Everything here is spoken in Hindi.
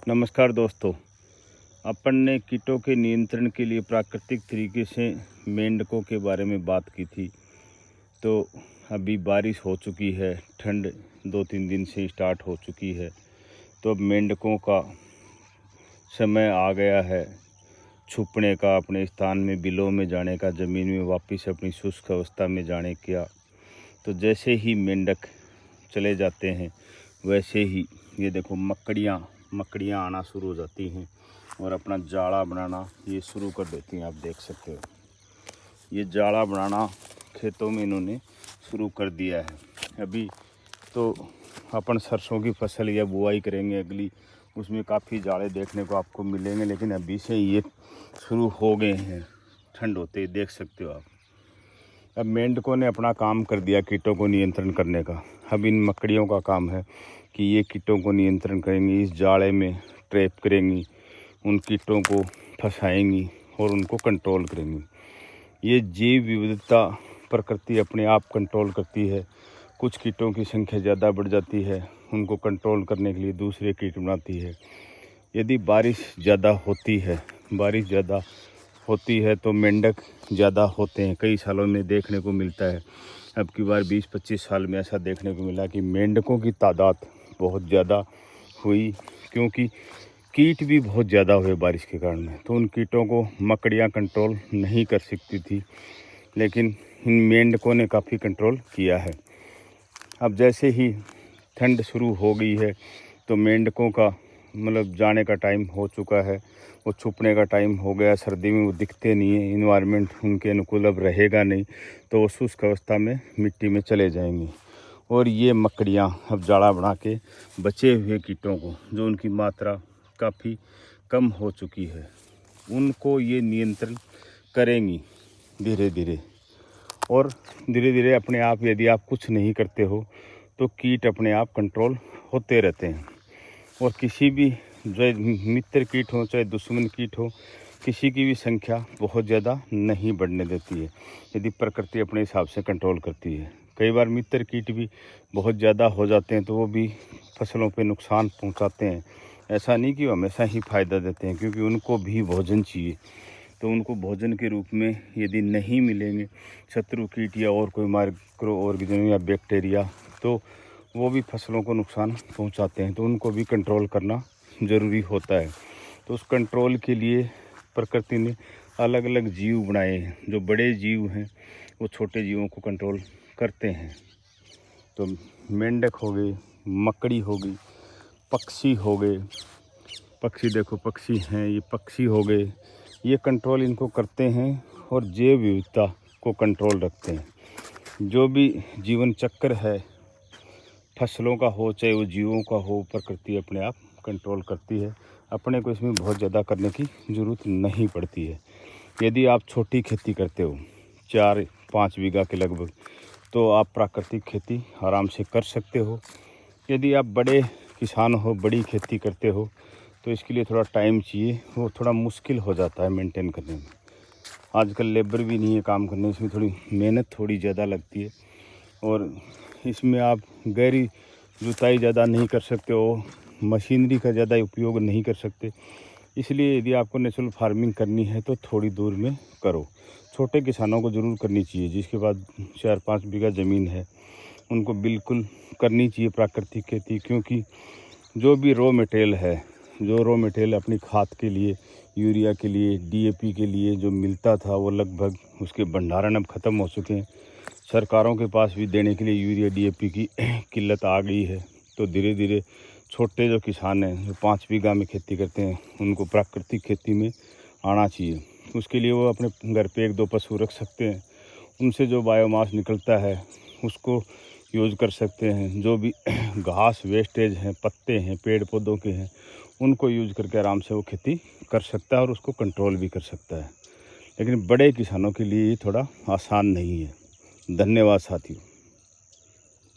नमस्कार दोस्तों। अपन ने कीटों के नियंत्रण के लिए प्राकृतिक तरीके से मेंढकों के बारे में बात की थी। तो अभी बारिश हो चुकी है, ठंड 2-3 दिन से स्टार्ट हो चुकी है। तो अब मेंढकों का समय आ गया है छुपने का, अपने स्थान में, बिलों में जाने का, ज़मीन में वापस अपनी शुष्क अवस्था में जाने का। तो जैसे ही मेंढक चले जाते हैं वैसे ही ये देखो मकड़ियाँ आना शुरू हो जाती हैं और अपना जाड़ा बनाना ये शुरू कर देती हैं। आप देख सकते हो ये जाड़ा बनाना खेतों में इन्होंने शुरू कर दिया है। अभी तो अपन सरसों की फसल या बुआई करेंगे अगली, उसमें काफ़ी जाड़े देखने को आपको मिलेंगे, लेकिन अभी से ये शुरू हो गए हैं ठंड होते ही, देख सकते हो आप। अब मेंढकों ने अपना काम कर दिया कीटों को नियंत्रण करने का। अब इन मकड़ियों का काम है कि ये कीटों को नियंत्रण करेंगी, इस जाड़े में ट्रैप करेंगी, उन कीटों को फंसाएंगी और उनको कंट्रोल करेंगी। ये जीव विविधता प्रकृति अपने आप कंट्रोल करती है। कुछ कीटों की संख्या ज़्यादा बढ़ जाती है, उनको कंट्रोल करने के लिए दूसरे कीट बनाती है। यदि बारिश ज़्यादा होती है तो मेंढक ज़्यादा होते हैं। कई सालों में देखने को मिलता है, अब की बार 20-25 साल में ऐसा देखने को मिला कि मेंढकों की तादाद बहुत ज़्यादा हुई, क्योंकि कीट भी बहुत ज़्यादा हुए बारिश के कारण। तो उन कीटों को मकड़ियाँ कंट्रोल नहीं कर सकती थी, लेकिन इन मेंढकों ने काफ़ी कंट्रोल किया है। अब जैसे ही ठंड शुरू हो गई है तो मेंढकों का जाने का टाइम हो चुका है, वो छुपने का टाइम हो गया। सर्दी में वो दिखते नहीं है, इन्वायरमेंट उनके अनुकूल अब रहेगा नहीं, तो वो शुष्क अवस्था में मिट्टी में चले जाएंगे। और ये मकड़ियाँ अब जाड़ा बना के बचे हुए कीटों को, जो उनकी मात्रा काफ़ी कम हो चुकी है, उनको ये नियंत्रण करेंगी धीरे धीरे। और धीरे धीरे अपने आप, यदि आप कुछ नहीं करते हो तो कीट अपने आप कंट्रोल होते रहते हैं। और किसी भी, चाहे मित्र कीट हो चाहे दुश्मन कीट हो, किसी की भी संख्या बहुत ज़्यादा नहीं बढ़ने देती है यदि प्रकृति अपने हिसाब से कंट्रोल करती है। कई बार मित्र कीट भी बहुत ज़्यादा हो जाते हैं तो वो भी फसलों पे नुकसान पहुंचाते हैं। ऐसा नहीं कि वो हमेशा ही फ़ायदा देते हैं, क्योंकि उनको भी भोजन चाहिए। तो उनको भोजन के रूप में यदि नहीं मिलेंगे शत्रु कीट या और कोई माइक्रो ऑर्गेनिज्म या बैक्टीरिया, तो वो भी फसलों को नुकसान पहुंचाते हैं। तो उनको भी कंट्रोल करना ज़रूरी होता है। तो उस कंट्रोल के लिए प्रकृति ने अलग अलग जीव बनाए हैं। जो बड़े जीव हैं वो छोटे जीवों को कंट्रोल करते हैं। तो मेंढक हो गए, मकड़ी हो गई, पक्षी हो गए, पक्षी देखो पक्षी हैं, ये पक्षी हो गए, ये कंट्रोल इनको करते हैं और जैव विविधता को कंट्रोल रखते हैं। जो भी जीवन चक्र है फसलों का हो चाहे वो जीवों का हो, प्रकृति अपने आप कंट्रोल करती है। अपने को इसमें बहुत ज़्यादा करने की ज़रूरत नहीं पड़ती है। यदि आप छोटी खेती करते हो 4-5 बीघा के लगभग, तो आप प्राकृतिक खेती आराम से कर सकते हो। यदि आप बड़े किसान हो, बड़ी खेती करते हो, तो इसके लिए थोड़ा टाइम चाहिए, वो थोड़ा मुश्किल हो जाता है मेंटेन करने में। आजकल लेबर भी नहीं है काम करने, इसमें थोड़ी मेहनत थोड़ी ज़्यादा लगती है और इसमें आप गहरी जुताई ज़्यादा नहीं कर सकते हो, मशीनरी का ज़्यादा उपयोग नहीं कर सकते। इसलिए यदि आपको नेचुरल फार्मिंग करनी है तो थोड़ी दूर में करो। छोटे किसानों को ज़रूर करनी चाहिए, जिसके पास 4-5 बीघा ज़मीन है, उनको बिल्कुल करनी चाहिए प्राकृतिक खेती। क्योंकि जो भी रॉ मटेरियल अपनी खाद के लिए, यूरिया के लिए, DAP के लिए जो मिलता था, वो लगभग उसके भंडारण अब ख़त्म हो चुके हैं। सरकारों के पास भी देने के लिए यूरिया DAP की किल्लत आ गई है। तो धीरे धीरे छोटे जो किसान हैं, जो 5 बीघा में खेती करते हैं, उनको प्राकृतिक खेती में आना चाहिए। उसके लिए वो अपने घर पे 1-2 पशु रख सकते हैं, उनसे जो बायोमास निकलता है उसको यूज़ कर सकते हैं। जो भी घास वेस्टेज हैं, पत्ते हैं, पेड़ पौधों के हैं, उनको यूज़ करके आराम से वो खेती कर सकता है और उसको कंट्रोल भी कर सकता है। लेकिन बड़े किसानों के लिए ये थोड़ा आसान नहीं है। धन्यवाद साथियों।